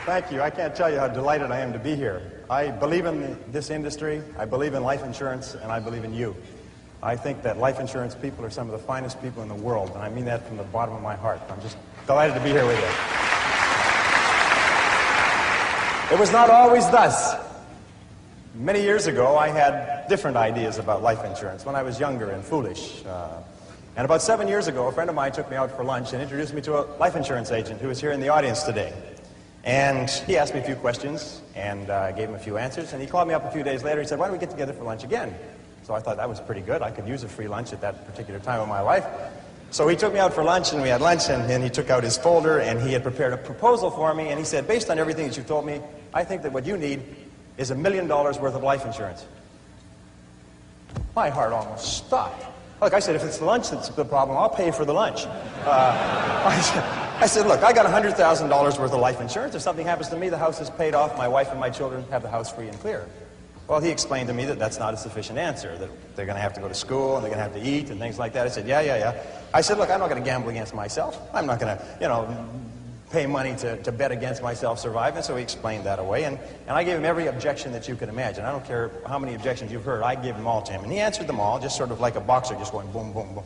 Thank you. I can't tell you how delighted I am to be here. I believe in this industry, I believe in life insurance, and I believe in you. I think that life insurance people are some of the finest people in the world, and I mean that from the bottom of my heart. I'm just delighted to be here with you. It was not always thus. Many years ago, I had different ideas about life insurance when I was younger and foolish. And about 7 years ago, a friend of mine took me out for lunch and introduced me to a life insurance agent who is here in the audience today. And he asked me a few questions, and I gave him a few answers, and he called me up a few days later. He said, why don't we get together for lunch again? So I thought that was pretty good. I could use a free lunch at that particular time of my life. So he took me out for lunch, and we had lunch, and then he took out his folder, and he had prepared a proposal for me, and he said, based on everything that you've told me, I think that what you need is $1 million worth of life insurance. My heart almost stopped. Look, I said, if it's the lunch that's the problem, I'll pay for the lunch. I said, look, I got $100,000 worth of life insurance. If something happens to me, the house is paid off, my wife and my children have the house free and clear. Well, he explained to me that that's not a sufficient answer, that they're going to have to go to school, and they're going to have to eat, and things like that. I said, yeah. I said, look, I'm not going to gamble against myself. I'm not going to, pay money to bet against myself surviving. So he explained that away, and I gave him every objection that you could imagine. I don't care how many objections you've heard, I gave them all to him. And he answered them all, just sort of like a boxer, just going boom, boom, boom.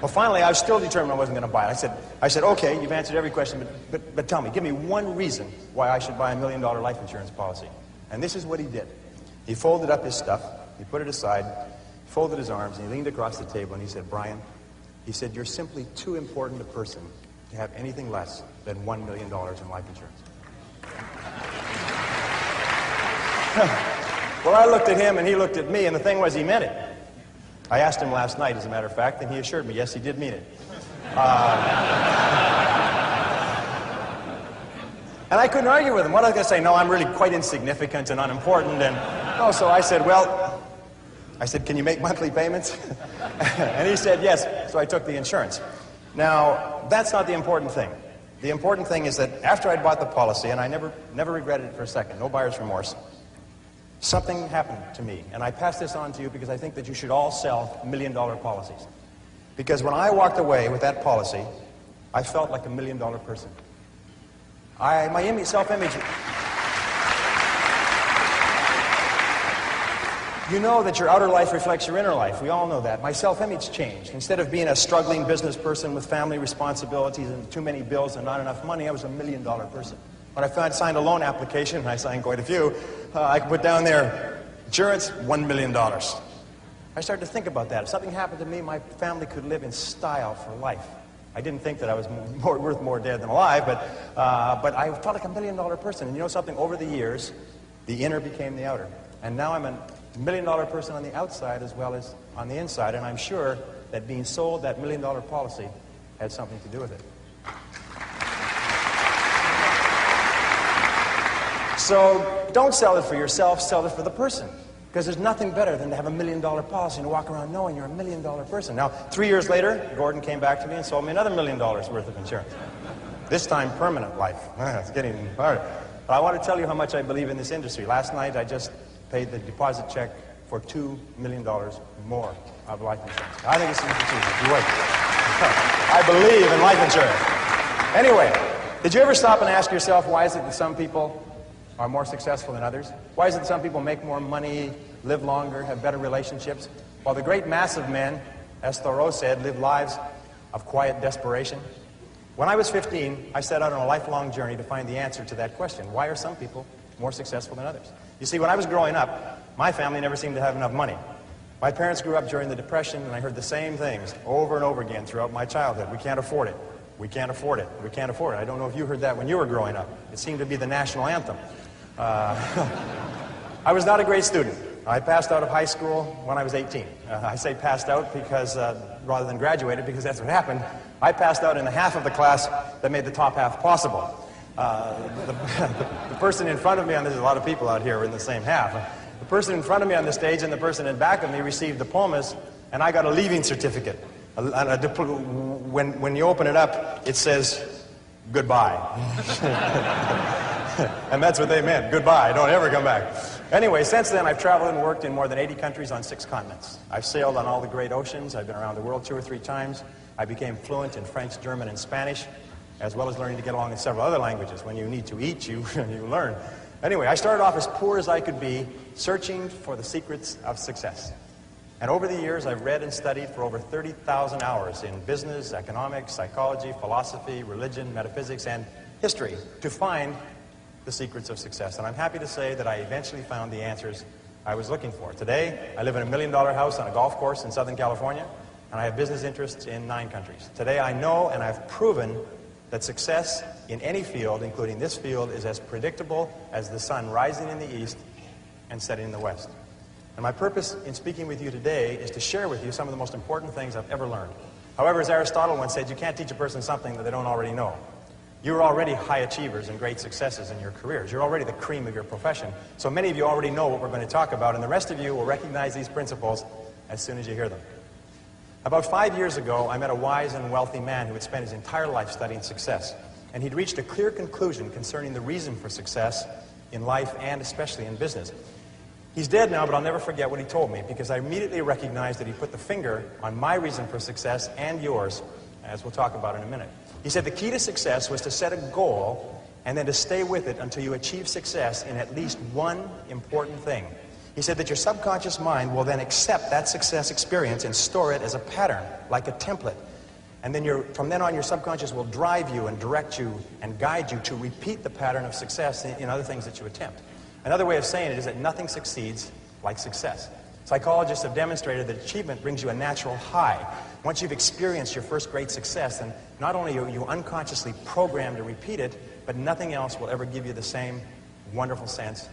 Well, finally, I was still determined I wasn't going to buy it. I said, okay, you've answered every question, but tell me, give me one reason why I should buy $1 million life insurance policy. And this is what he did. He folded up his stuff, he put it aside, folded his arms, and he leaned across the table, and he said, Brian, he said, you're simply too important a person to have anything less than $1 million in life insurance. Well, I looked at him, and he looked at me, and the thing was, he meant it. I asked him last night, as a matter of fact, and he assured me, yes, he did mean it. And I couldn't argue with him. What was I going to say? No, I'm really quite insignificant and unimportant. And so I said, well, can you make monthly payments? And he said, yes. So I took the insurance. Now, that's not the important thing. The important thing is that after I'd bought the policy, and I never regretted it for a second, no buyer's remorse, something happened to me. And I pass this on to you because I think that you should all sell $1 million policies. Because when I walked away with that policy, I felt like $1 million person. My self-image... You know that your outer life reflects your inner life. We all know that. My self-image changed. Instead of being a struggling business person with family responsibilities and too many bills and not enough money, I was $1 million person. When I signed a loan application, and I signed quite a few, I could put down there, insurance, $1 million. I started to think about that. If something happened to me, my family could live in style for life. I didn't think that I was worth more dead than alive, but I felt like $1 million person. And you know something? Over the years, the inner became the outer. And now I'm a $1 million person on the outside as well as on the inside, and I'm sure that being sold that $1 million policy had something to do with it. So don't sell it for yourself, sell it for the person. Because there's nothing better than to have $1 million policy and to walk around knowing you're $1 million person. Now, 3 years later, Gordon came back to me and sold me another $1 million worth of insurance. This time, permanent life. It's getting harder. But I want to tell you how much I believe in this industry. Last night, I just paid the deposit check for $2 million more of life insurance. I think it's an opportunity. You wait. I believe in life insurance. Anyway, did you ever stop and ask yourself, why is it that some people are more successful than others? Why is it that some people make more money, live longer, have better relationships, while the great mass of men, as Thoreau said, live lives of quiet desperation? When I was 15, I set out on a lifelong journey to find the answer to that question. Why are some people more successful than others? You see, when I was growing up, my family never seemed to have enough money. My parents grew up during the Depression, and I heard the same things over and over again throughout my childhood. We can't afford it. We can't afford it. We can't afford it. I don't know if you heard that when you were growing up. It seemed to be the national anthem. I was not a great student. I passed out of high school when I was 18. I say passed out because, rather than graduated, because that's what happened. I passed out in the half of the class that made the top half possible. The person in front of me, and there's a lot of people out here in the same half. The person in front of me on the stage and the person in back of me received diplomas, and I got a leaving certificate. When you open it up, it says, goodbye. And that's what they meant, goodbye, don't ever come back. Anyway, since then I've traveled and worked in more than 80 countries on 6 continents. I've sailed on all the great oceans. I've been around the world 2 or 3 times. I became fluent in French, German, and Spanish. as well as learning to get along in several other languages. When you need to eat, you learn. Anyway, I started off as poor as I could be, searching for the secrets of success. And over the years, I've read and studied for over 30,000 hours in business, economics, psychology, philosophy, religion, metaphysics, and history to find the secrets of success. And I'm happy to say that I eventually found the answers I was looking for. Today, I live in a $1 million house on a golf course in Southern California, and I have business interests in 9 countries. Today, I know and I've proven that success in any field, including this field, is as predictable as the sun rising in the east and setting in the west. And my purpose in speaking with you today is to share with you some of the most important things I've ever learned. However, as Aristotle once said, you can't teach a person something that they don't already know. You're already high achievers and great successes in your careers. You're already the cream of your profession. So many of you already know what we're going to talk about, and the rest of you will recognize these principles as soon as you hear them. About 5 years ago, I met a wise and wealthy man who had spent his entire life studying success. And he'd reached a clear conclusion concerning the reason for success in life and especially in business. He's dead now, but I'll never forget what he told me, because I immediately recognized that he put the finger on my reason for success and yours, as we'll talk about in a minute. He said the key to success was to set a goal and then to stay with it until you achieve success in at least one important thing. He said that your subconscious mind will then accept that success experience and store it as a pattern, like a template. And then from then on, your subconscious will drive you and direct you and guide you to repeat the pattern of success in other things that you attempt. Another way of saying it is that nothing succeeds like success. Psychologists have demonstrated that achievement brings you a natural high. Once you've experienced your first great success, then not only are you unconsciously programmed to repeat it, but nothing else will ever give you the same wonderful sense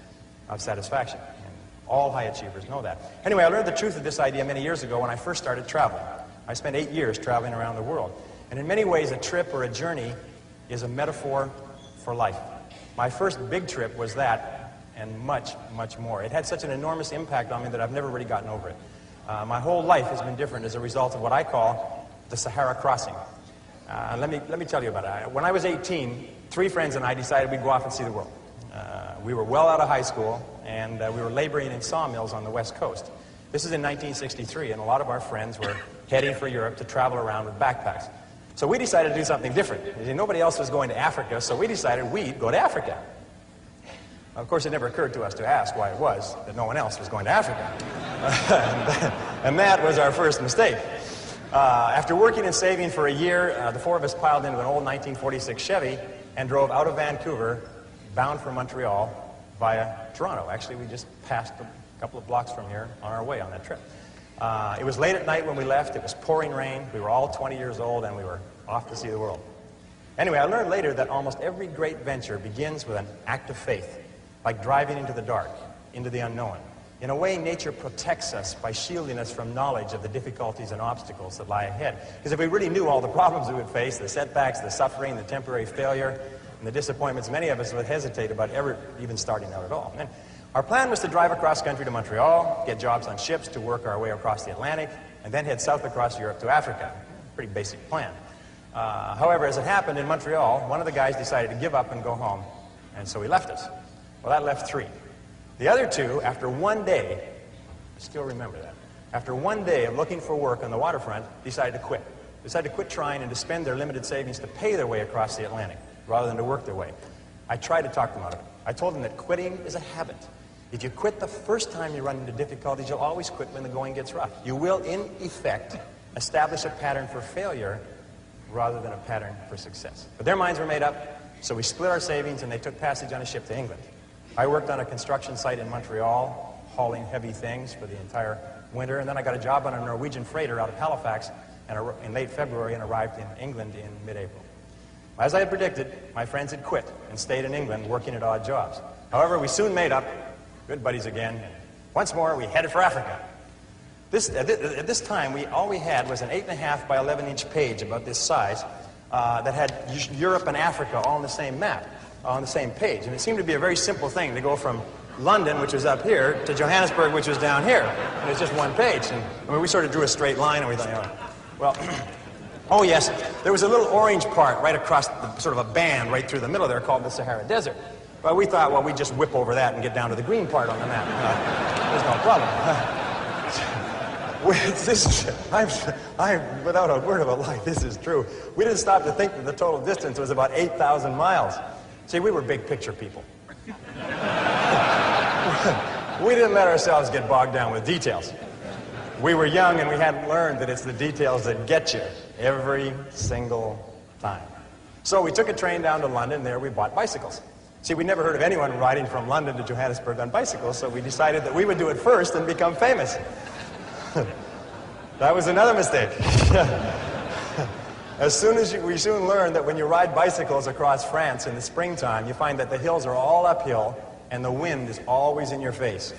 of satisfaction. And all high achievers know that. Anyway, I learned the truth of this idea many years ago when I first started traveling. I spent 8 years traveling around the world. And in many ways, a trip or a journey is a metaphor for life. My first big trip was that, and much, much more. It had such an enormous impact on me that I've never really gotten over it. My whole life has been different as a result of what I call the Sahara crossing. Let me tell you about it. When I was 18, 3 friends and I decided we'd go off and see the world. We were well out of high school, and we were laboring in sawmills on the West Coast. This is in 1963, and a lot of our friends were heading for Europe to travel around with backpacks. So we decided to do something different. Nobody else was going to Africa, so we decided we'd go to Africa. Of course, it never occurred to us to ask why it was that no one else was going to Africa. And that was our first mistake. After working and saving for a year, the 4 of us piled into an old 1946 Chevy and drove out of Vancouver, bound for Montreal, via Toronto. Actually, we just passed a couple of blocks from here on our way on that trip. It was late at night when we left. It was pouring rain. We were all 20 years old, and we were off to see the world. Anyway, I learned later that almost every great venture begins with an act of faith, like driving into the dark, into the unknown. In a way, nature protects us by shielding us from knowledge of the difficulties and obstacles that lie ahead. Because if we really knew all the problems we would face, the setbacks, the suffering, the temporary failure, and the disappointments, many of us would hesitate about ever even starting out at all. And our plan was to drive across country to Montreal, get jobs on ships to work our way across the Atlantic, and then head south across Europe to Africa. Pretty basic plan. However, as it happened in Montreal, one of the guys decided to give up and go home, and so he left us. Well, that left 3. The other 2, after one day, I still remember that, after one day of looking for work on the waterfront, decided to quit. Decided to quit trying and to spend their limited savings to pay their way across the Atlantic, rather than to work their way. I tried to talk them out of it. I told them that quitting is a habit. If you quit the first time you run into difficulties, you'll always quit when the going gets rough. You will, in effect, establish a pattern for failure rather than a pattern for success. But their minds were made up, so we split our savings and they took passage on a ship to England. I worked on a construction site in Montreal, hauling heavy things for the entire winter, and then I got a job on a Norwegian freighter out of Halifax in late February and arrived in England in mid-April. As I had predicted, my friends had quit and stayed in England working at odd jobs. However, we soon made up, good buddies again, and once more we headed for Africa. At this time, all we had was an 8.5 by 11-inch page about this size that had Europe and Africa all on the same map, on the same page. And it seemed to be a very simple thing to go from London, which was up here, to Johannesburg, which was down here. And it's just one page. And I mean, we sort of drew a straight line, and we thought, well, oh yes, there was a little orange part right across sort of a band right through the middle there called the Sahara Desert. But we thought, well, we'd just whip over that and get down to the green part on the map. There's no problem. Without a word of a lie, this is true. We didn't stop to think that the total distance was about 8,000 miles. See, we were big picture people. We didn't let ourselves get bogged down with details. We were young and we hadn't learned that it's the details that get you every single time. So we took a train down to London. There we bought bicycles. See, we'd never heard of anyone riding from London to Johannesburg on bicycles, so we decided that we would do it first and become famous. That was another mistake. We soon learned that when you ride bicycles across France in the springtime, you find that the hills are all uphill and the wind is always in your face.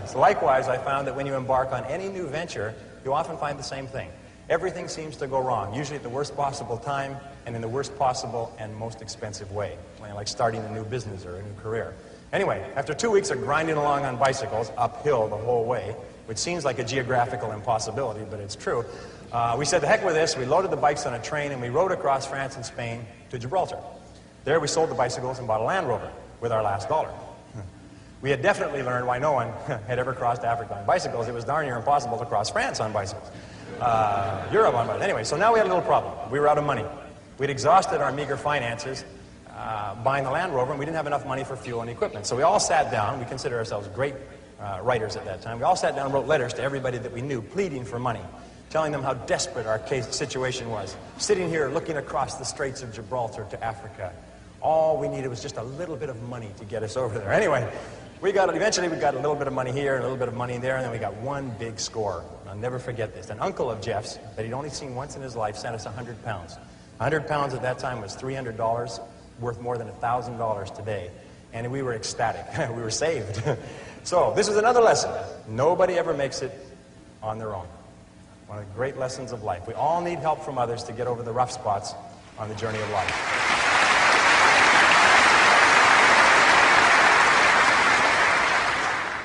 So likewise, I found that when you embark on any new venture, you often find the same thing. Everything seems to go wrong, usually at the worst possible time and in the worst possible and most expensive way, like starting a new business or a new career. Anyway, after 2 weeks of grinding along on bicycles, uphill the whole way, which seems like a geographical impossibility, but it's true, we said, the heck with this. We loaded the bikes on a train and we rode across France and Spain to Gibraltar. There we sold the bicycles and bought a Land Rover with our last dollar. We had definitely learned why no one had ever crossed Africa on bicycles. It was darn near impossible to cross France on bicycles. Europe on bicycles. Anyway, so now we had a little problem. We were out of money. We'd exhausted our meager finances buying the Land Rover, and we didn't have enough money for fuel and equipment. So we all sat down. We considered ourselves great writers at that time. We all sat down and wrote letters to everybody that we knew, pleading for money, telling them how desperate our situation was. Sitting here looking across the Straits of Gibraltar to Africa. All we needed was just a little bit of money to get us over there. Anyway, eventually we got a little bit of money here and a little bit of money there, and then we got one big score. I'll never forget this. An uncle of Jeff's that he'd only seen once in his life sent us 100 pounds. 100 pounds at that time was $300, worth more than $1,000 today. And we were ecstatic. We were saved. So this is another lesson. Nobody ever makes it on their own. One of the great lessons of life. We all need help from others to get over the rough spots on the journey of life.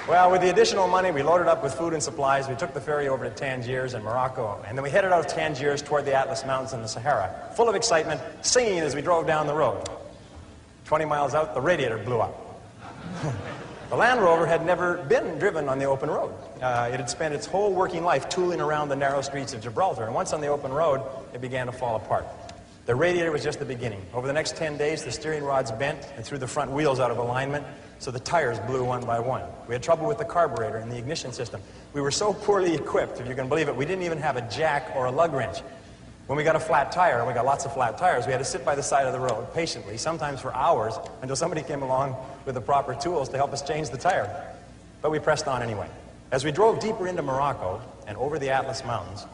Well, with the additional money, we loaded up with food and supplies. We took the ferry over to Tangiers in Morocco, and then we headed out of Tangiers toward the Atlas Mountains and the Sahara, full of excitement, singing as we drove down the road. 20 miles out, the radiator blew up. The Land Rover had never been driven on the open road. It had spent its whole working life tooling around the narrow streets of Gibraltar, and once on the open road, it began to fall apart. The radiator was just the beginning. Over the next 10 days, the steering rods bent and threw the front wheels out of alignment, so the tires blew one by one. We had trouble with the carburetor and the ignition system. We were so poorly equipped, if you can believe it, we didn't even have a jack or a lug wrench. When we got a flat tire, and we got lots of flat tires, we had to sit by the side of the road patiently, sometimes for hours, until somebody came along with the proper tools to help us change the tire. But we pressed on anyway. As we drove deeper into Morocco and over the Atlas Mountains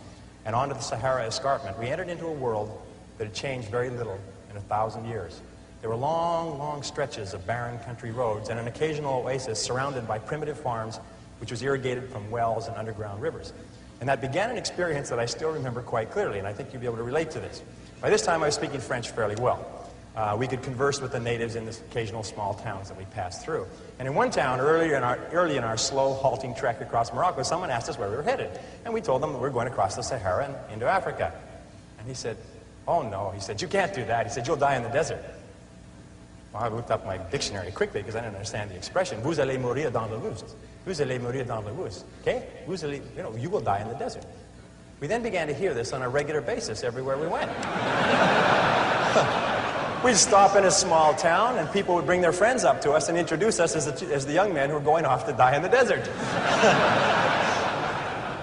and onto the Sahara Escarpment, we entered into a world that had changed very little in 1,000 years. There were long, long stretches of barren country roads and an occasional oasis surrounded by primitive farms, which was irrigated from wells and underground rivers. And that began an experience that I still remember quite clearly, and I think you'll be able to relate to this. By this time, I was speaking French fairly well. We could converse with the natives in the occasional small towns that we passed through. And in one town, early in our slow, halting trek across Morocco, someone asked us where we were headed. And we told them that we were going across the Sahara and into Africa. And he said, "Oh, no." He said, "You can't do that." He said, "You'll die in the desert." Well, I looked up my dictionary quickly because I didn't understand the expression. Vous allez mourir dans le brousse. Vous allez mourir dans le brousse. Okay? You will die in the desert. We then began to hear this on a regular basis everywhere we went. We'd stop in a small town, and people would bring their friends up to us and introduce us as the young men who were going off to die in the desert.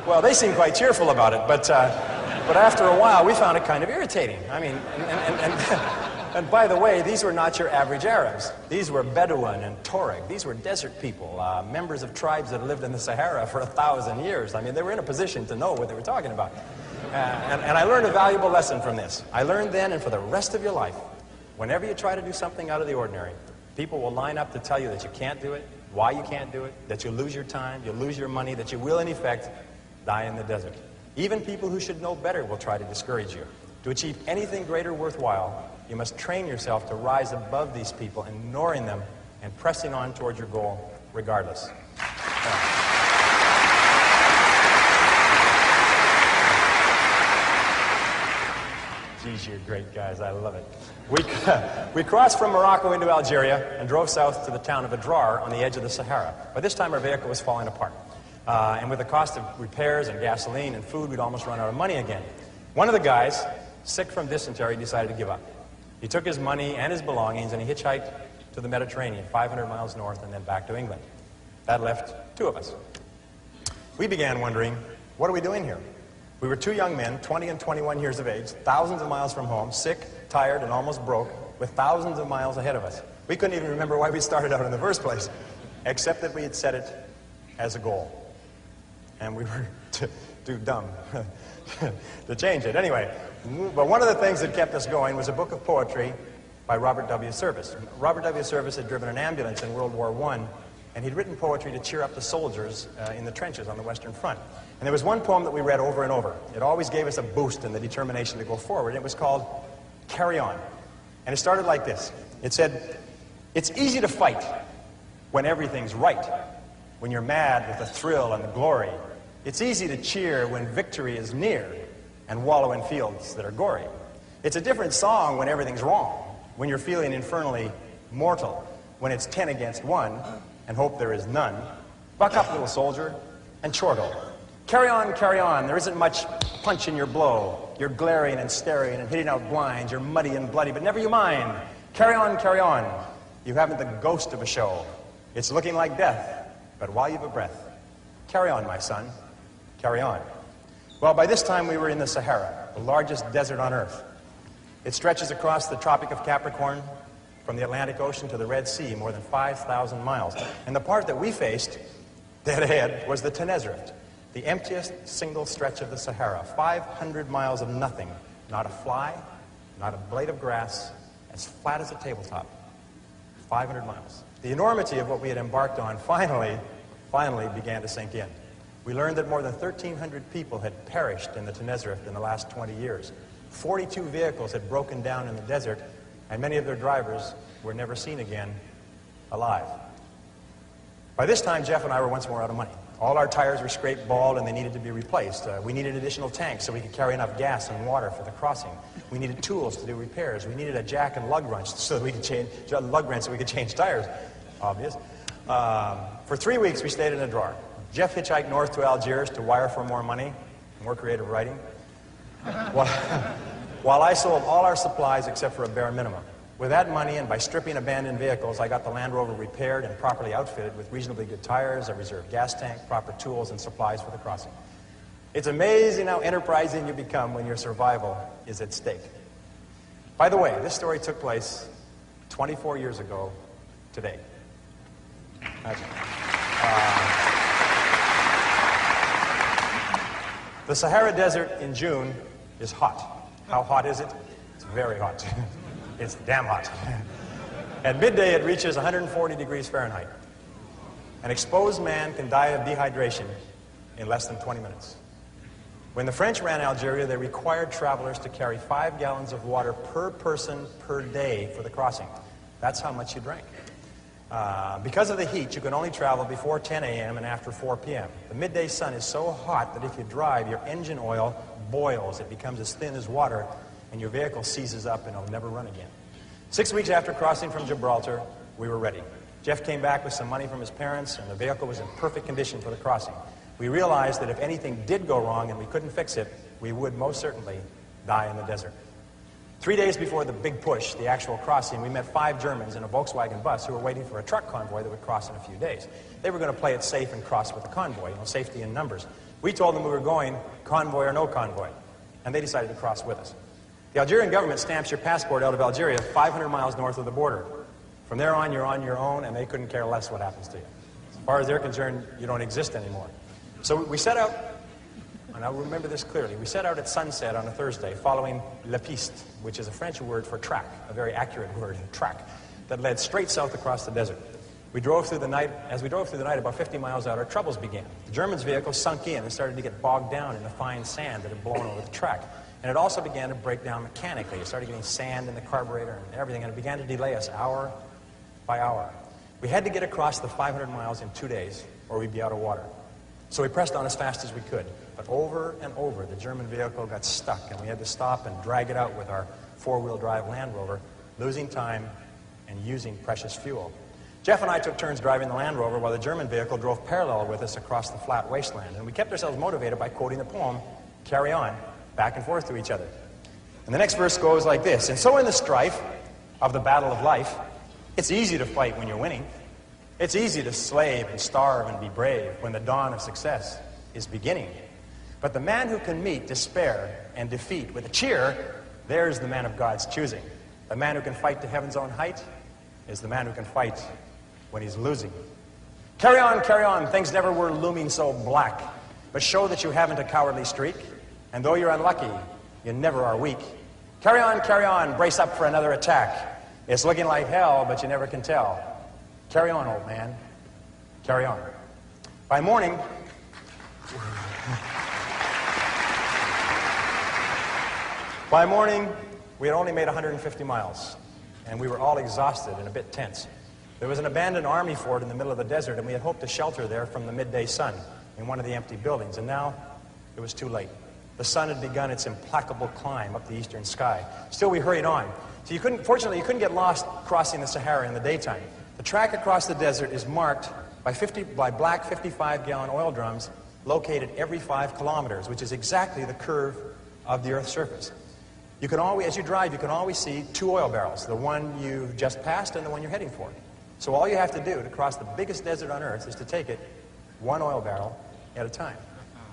Well, they seemed quite cheerful about it, but after a while, we found it kind of irritating. I mean, and by the way, these were not your average Arabs. These were Bedouin and Tuareg. These were desert people, members of tribes that lived in the Sahara for 1,000 years. I mean, they were in a position to know what they were talking about. And I learned a valuable lesson from this. I learned then, and for the rest of your life, whenever you try to do something out of the ordinary, people will line up to tell you that you can't do it, why you can't do it, that you'll lose your time, you'll lose your money, that you will, in effect, die in the desert. Even people who should know better will try to discourage you. To achieve anything greater worthwhile, you must train yourself to rise above these people, ignoring them and pressing on towards your goal regardless. Geez, you're great guys. I love it. We crossed from Morocco into Algeria and drove south to the town of Adrar on the edge of the Sahara. By this time, our vehicle was falling apart. And with the cost of repairs and gasoline and food, we'd almost run out of money again. One of the guys, sick from dysentery, decided to give up. He took his money and his belongings and he hitchhiked to the Mediterranean, 500 miles north and then back to England. That left two of us. We began wondering, what are we doing here? We were two young men, 20 and 21 years of age, thousands of miles from home, sick, tired, and almost broke, with thousands of miles ahead of us. We couldn't even remember why we started out in the first place, except that we had set it as a goal. And we were too dumb to change it. Anyway, but one of the things that kept us going was a book of poetry by Robert W. Service. Robert W. Service had driven an ambulance in World War I, and he'd written poetry to cheer up the soldiers in the trenches on the Western Front. And there was one poem that we read over and over. It always gave us a boost in the determination to go forward. It was called Carry On. And it started like this. It said, "It's easy to fight when everything's right, when you're mad with the thrill and the glory. It's easy to cheer when victory is near and wallow in fields that are gory. It's a different song when everything's wrong, when you're feeling infernally mortal, when it's 10 against 1 and hope there is none. Buck up, little soldier, and chortle. Carry on, there isn't much punch in your blow. You're glaring and staring and hitting out blinds. You're muddy and bloody, but never you mind. Carry on. You haven't the ghost of a show. It's looking like death, but while you've a breath, carry on, my son, carry on." Well, by this time we were in the Sahara, the largest desert on Earth. It stretches across the Tropic of Capricorn from the Atlantic Ocean to the Red Sea, more than 5,000 miles. And the part that we faced, dead ahead, was the Tenerife, the emptiest single stretch of the Sahara. 500 miles of nothing, not a fly, not a blade of grass, as flat as a tabletop. 500 miles. The enormity of what we had embarked on finally began to sink in. We learned that more than 1,300 people had perished in the Tenerife in the last 20 years. 42 vehicles had broken down in the desert, and many of their drivers were never seen again alive. By this time, Jeff and I were once more out of money. All our tires were scraped bald and they needed to be replaced. We needed additional tanks so we could carry enough gas and water for the crossing. We needed tools to do repairs. We needed a jack and lug wrench so that we could change tires. Obvious. For 3 weeks we stayed in a drawer. Jeff hitchhiked north to Algiers to wire for more money, more creative writing, while I sold all our supplies except for a bare minimum. With that money and by stripping abandoned vehicles, I got the Land Rover repaired and properly outfitted with reasonably good tires, a reserve gas tank, proper tools, and supplies for the crossing. It's amazing how enterprising you become when your survival is at stake. By the way, this story took place 24 years ago today. Imagine. The Sahara Desert in June is hot. How hot is it? It's very hot. It's damn hot. At midday, it reaches 140 degrees Fahrenheit. An exposed man can die of dehydration in less than 20 minutes. When the French ran Algeria, they required travelers to carry 5 gallons of water per person per day for the crossing. That's how much you drank. Because of the heat, you can only travel before 10 a.m. and after 4 p.m. The midday sun is so hot that if you drive, your engine oil boils. It becomes as thin as water, and your vehicle seizes up and it'll never run again. 6 weeks after crossing from Gibraltar, we were ready. Jeff came back with some money from his parents, and the vehicle was in perfect condition for the crossing. We realized that if anything did go wrong and we couldn't fix it, we would most certainly die in the desert. 3 days before the big push, the actual crossing, we met 5 Germans in a Volkswagen bus who were waiting for a truck convoy that would cross in a few days. They were going to play it safe and cross with the convoy, safety in numbers. We told them we were going, convoy or no convoy, and they decided to cross with us. The Algerian government stamps your passport out of Algeria 500 miles north of the border. From there on, you're on your own, and they couldn't care less what happens to you. As far as they're concerned, you don't exist anymore. So we set out, and I'll remember this clearly, we set out at sunset on a Thursday, following la piste, which is a French word for track, a very accurate word, track, that led straight south across the desert. We drove through the night. As we drove through the night, about 50 miles out, our troubles began. The Germans' vehicle sunk in and started to get bogged down in the fine sand that had blown over the track. And it also began to break down mechanically. It started getting sand in the carburetor and everything, and it began to delay us hour by hour. We had to get across the 500 miles in 2 days, or we'd be out of water. So we pressed on as fast as we could. But over and over, the German vehicle got stuck, and we had to stop and drag it out with our 4-wheel drive Land Rover, losing time and using precious fuel. Jeff and I took turns driving the Land Rover while the German vehicle drove parallel with us across the flat wasteland. And we kept ourselves motivated by quoting the poem, Carry On, back and forth to each other. And the next verse goes like this. And so in the strife of the battle of life, it's easy to fight when you're winning. It's easy to slave and starve and be brave when the dawn of success is beginning. But the man who can meet despair and defeat with a cheer, there's the man of God's choosing. The man who can fight to heaven's own height is the man who can fight when he's losing. Carry on, things never were looming so black. But show that you haven't a cowardly streak. And though you're unlucky, you never are weak. Carry on, brace up for another attack. It's looking like hell, but you never can tell. Carry on, old man. Carry on. By morning, we had only made 150 miles, and we were all exhausted and a bit tense. There was an abandoned army fort in the middle of the desert, and we had hoped to shelter there from the midday sun in one of the empty buildings, and now it was too late. The sun had begun its implacable climb up the eastern sky. Still, we hurried on. So fortunately, you couldn't get lost crossing the Sahara in the daytime. The track across the desert is marked by black 55-gallon oil drums located every 5 kilometers, which is exactly the curve of the Earth's surface. You can always, as you drive, you can always see 2 oil barrels, the one you just passed and the one you're heading for. So all you have to do to cross the biggest desert on Earth is to take it 1 oil barrel at a time.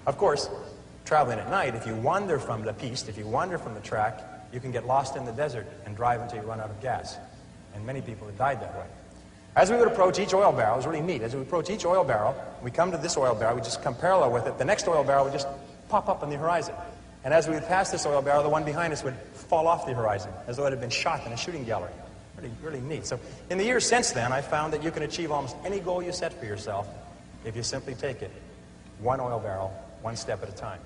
Of course, traveling at night, if you wander from the piste, if you wander from the track, you can get lost in the desert and drive until you run out of gas. And many people have died that way. As we would approach each oil barrel, it was really neat. As we approach each oil barrel, we come to this oil barrel, we just come parallel with it. The next oil barrel would just pop up on the horizon. And as we would pass this oil barrel, the one behind us would fall off the horizon, as though it had been shot in a shooting gallery. Really neat. So in the years since then, I found that you can achieve almost any goal you set for yourself if you simply take it 1 oil barrel, 1 step at a time.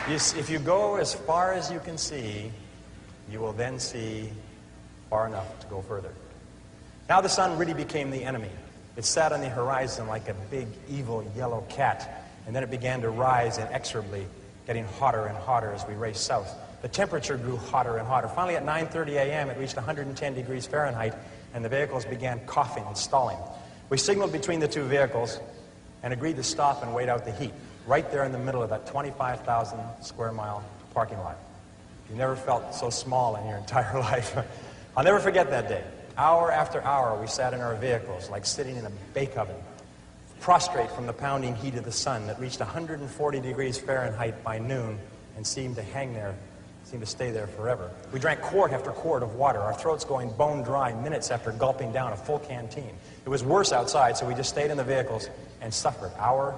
If you go as far as you can see, you will then see far enough to go further. Now the sun really became the enemy. It sat on the horizon like a big, evil, yellow cat, and then it began to rise inexorably, getting hotter and hotter as we raced south. The temperature grew hotter and hotter. Finally, at 9:30 a.m., it reached 110 degrees Fahrenheit, and the vehicles began coughing and stalling. We signaled between the 2 vehicles and agreed to stop and wait out the heat, right there in the middle of that 25,000 square mile parking lot. You never felt so small in your entire life. I'll never forget that day. Hour after hour, we sat in our vehicles like sitting in a bake oven, prostrate from the pounding heat of the sun that reached 140 degrees Fahrenheit by noon and seemed to stay there forever. We drank quart after quart of water, our throats going bone dry minutes after gulping down a full canteen. It was worse outside, so we just stayed in the vehicles and suffered hour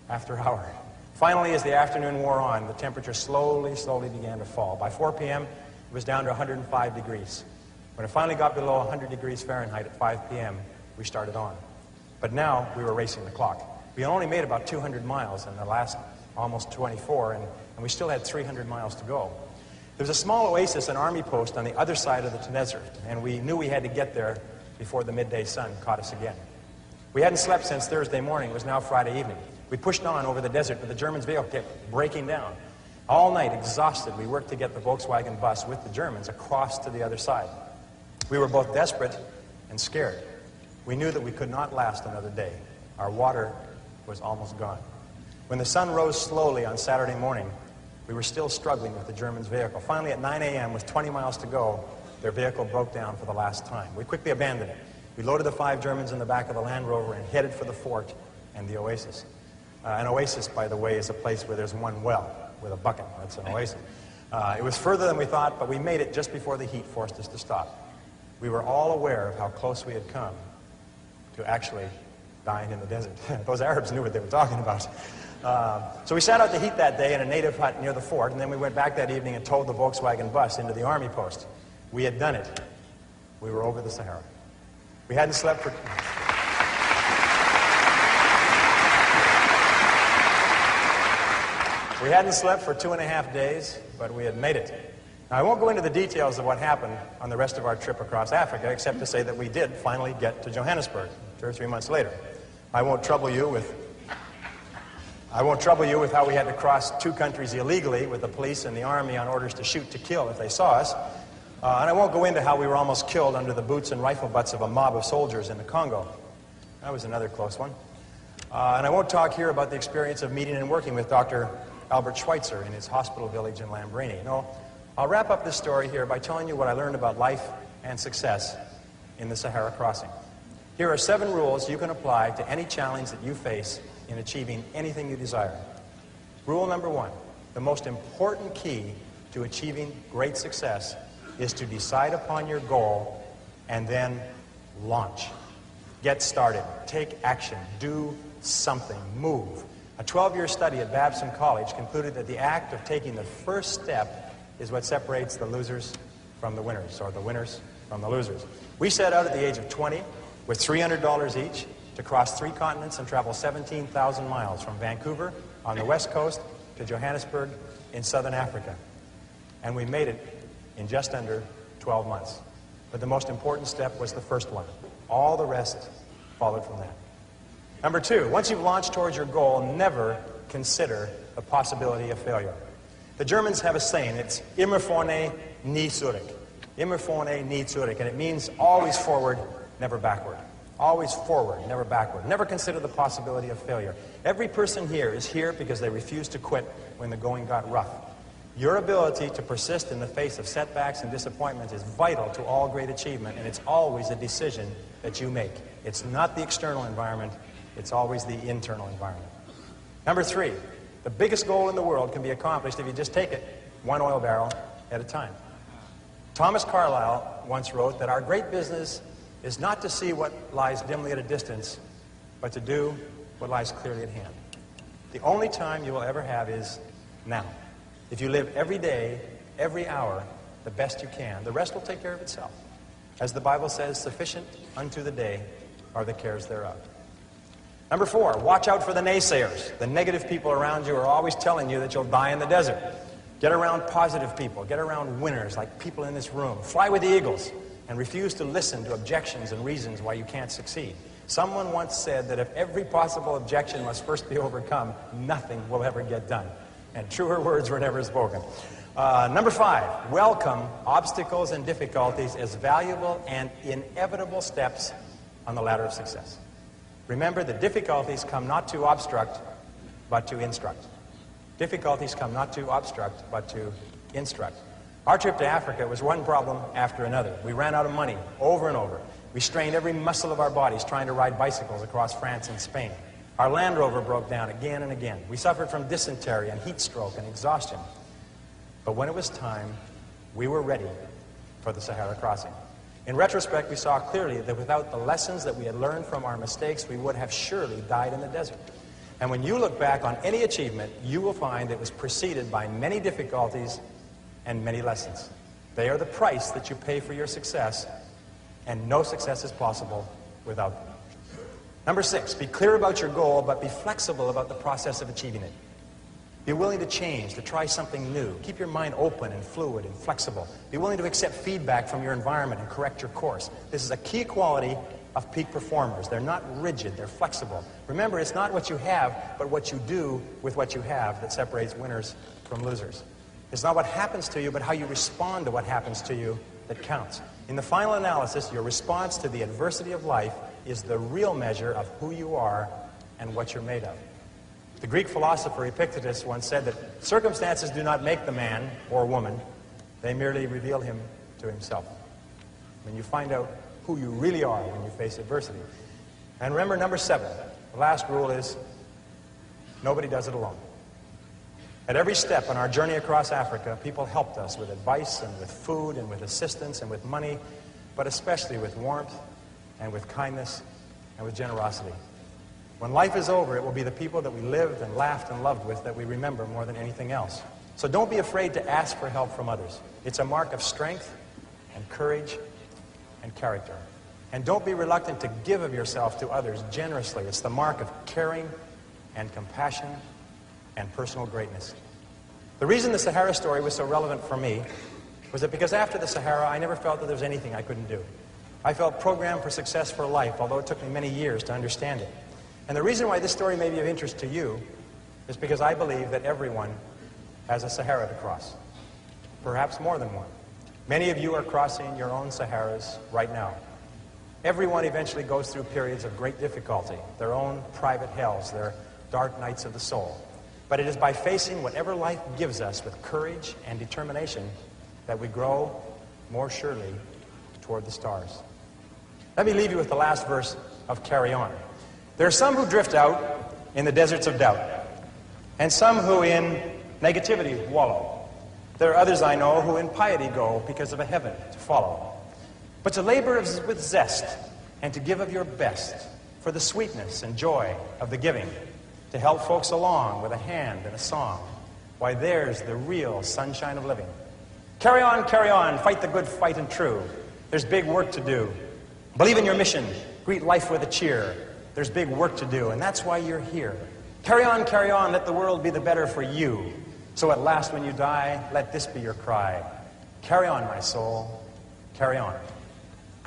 after hour. Finally, as the afternoon wore on, the temperature slowly began to fall. By 4 p.m., it was down to 105 degrees. When it finally got below 100 degrees Fahrenheit at 5 p.m., we started on. But now we were racing the clock. We only made about 200 miles in the last almost 24, and we still had 300 miles to go. There was a small oasis, an army post on the other side of the desert, and we knew we had to get there before the midday sun caught us again. We hadn't slept since Thursday morning. It was now Friday evening. We pushed on over the desert, but the Germans' vehicle kept breaking down. All night, exhausted, we worked to get the Volkswagen bus with the Germans across to the other side. We were both desperate and scared. We knew that we could not last another day. Our water was almost gone. When the sun rose slowly on Saturday morning, we were still struggling with the Germans' vehicle. Finally, at 9 a.m., with 20 miles to go, their vehicle broke down for the last time. We quickly abandoned it. We loaded the 5 Germans in the back of the Land Rover and headed for the fort and the oasis. An oasis, by the way, is a place where there's one well with a bucket. That's an oasis. It was further than we thought, but we made it just before the heat forced us to stop. We were all aware of how close we had come to actually dying in the desert. Those Arabs knew what they were talking about. So we sat out the heat that day in a native hut near the fort, and then we went back that evening and towed the Volkswagen bus into the army post. We had done it. We were over the Sahara. We hadn't slept for... We hadn't slept for 2.5 days, but we had made it. Now, I won't go into the details of what happened on the rest of our trip across Africa, except to say that we did finally get to Johannesburg 2 or 3 months later. I won't trouble you with I won't trouble you with how we had to cross 2 countries illegally with the police and the army on orders to shoot to kill if they saw us. And I won't go into how we were almost killed under the boots and rifle butts of a mob of soldiers in the Congo. That was another close one. And I won't talk here about the experience of meeting and working with Dr. Albert Schweitzer in his hospital village in Lambrini. No, I'll wrap up this story here by telling you what I learned about life and success in the Sahara crossing. Here are 7 rules you can apply to any challenge that you face in achieving anything you desire. Rule number 1, the most important key to achieving great success is to decide upon your goal and then launch. Get started, take action, do something, move. A 12-year study at Babson College concluded that the act of taking the first step is what separates the losers from the winners, or the winners from the losers. We set out at the age of 20 with $300 each to cross 3 continents and travel 17,000 miles from Vancouver on the west coast to Johannesburg in southern Africa. And we made it in just under 12 months. But the most important step was the first one. All the rest followed from that. Number 2, once you've launched towards your goal, never consider the possibility of failure. The Germans have a saying, it's immer vorne, nie zurück. Immer vorne, nie zurück. And it means always forward, never backward. Always forward, never backward. Never consider the possibility of failure. Every person here is here because they refused to quit when the going got rough. Your ability to persist in the face of setbacks and disappointments is vital to all great achievement, and it's always a decision that you make. It's not the external environment, it's always the internal environment. Number 3, the biggest goal in the world can be accomplished if you just take it 1 oil barrel at a time. Thomas Carlyle once wrote that our great business is not to see what lies dimly at a distance, but to do what lies clearly at hand. The only time you will ever have is now. If you live every day, every hour, the best you can, the rest will take care of itself. As the Bible says, sufficient unto the day are the cares thereof. Number 4, watch out for the naysayers. The negative people around you are always telling you that you'll die in the desert. Get around positive people. Get around winners like people in this room. Fly with the eagles and refuse to listen to objections and reasons why you can't succeed. Someone once said that if every possible objection must first be overcome, nothing will ever get done. And truer words were never spoken. Number 5, welcome obstacles and difficulties as valuable and inevitable steps on the ladder of success. Remember that difficulties come not to obstruct, but to instruct. Difficulties come not to obstruct, but to instruct. Our trip to Africa was one problem after another. We ran out of money over and over. We strained every muscle of our bodies trying to ride bicycles across France and Spain. Our Land Rover broke down again and again. We suffered from dysentery and heat stroke and exhaustion. But when it was time, we were ready for the Sahara crossing. In retrospect, we saw clearly that without the lessons that we had learned from our mistakes, we would have surely died in the desert. And when you look back on any achievement, you will find it was preceded by many difficulties and many lessons. They are the price that you pay for your success, and no success is possible without them. Number 6, be clear about your goal, but be flexible about the process of achieving it. Be willing to change, to try something new. Keep your mind open and fluid and flexible. Be willing to accept feedback from your environment and correct your course. This is a key quality of peak performers. They're not rigid, they're flexible. Remember, it's not what you have, but what you do with what you have that separates winners from losers. It's not what happens to you, but how you respond to what happens to you that counts. In the final analysis, your response to the adversity of life is the real measure of who you are and what you're made of. The Greek philosopher Epictetus once said that circumstances do not make the man or woman, they merely reveal him to himself. When you find out who you really are when you face adversity. And remember, number 7, the last rule is, nobody does it alone. At every step on our journey across Africa, people helped us with advice and with food and with assistance and with money, but especially with warmth and with kindness and with generosity. When life is over, it will be the people that we lived and laughed and loved with that we remember more than anything else. So don't be afraid to ask for help from others. It's a mark of strength and courage and character. And don't be reluctant to give of yourself to others generously. It's the mark of caring and compassion and personal greatness. The reason the Sahara story was so relevant for me was that because after the Sahara, I never felt that there was anything I couldn't do. I felt programmed for success for life, although it took me many years to understand it. And the reason why this story may be of interest to you is because I believe that everyone has a Sahara to cross, perhaps more than one. Many of you are crossing your own Saharas right now. Everyone eventually goes through periods of great difficulty, their own private hells, their dark nights of the soul. But it is by facing whatever life gives us with courage and determination that we grow more surely toward the stars. Let me leave you with the last verse of Carry On. There are some who drift out in the deserts of doubt, and some who in negativity wallow. There are others I know who in piety go because of a heaven to follow. But to labor with zest and to give of your best for the sweetness and joy of the giving, to help folks along with a hand and a song, why there's the real sunshine of living. Carry on, fight the good fight and true. There's big work to do. Believe in your mission, greet life with a cheer. There's big work to do, and that's why you're here. Carry on, let the world be the better for you. So at last when you die, let this be your cry. Carry on, my soul, carry on.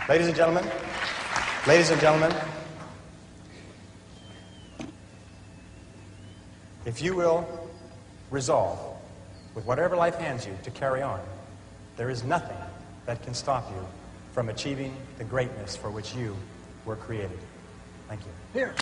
Ladies and gentlemen, if you will resolve, with whatever life hands you, to carry on, there is nothing that can stop you from achieving the greatness for which you were created. Thank you. Here.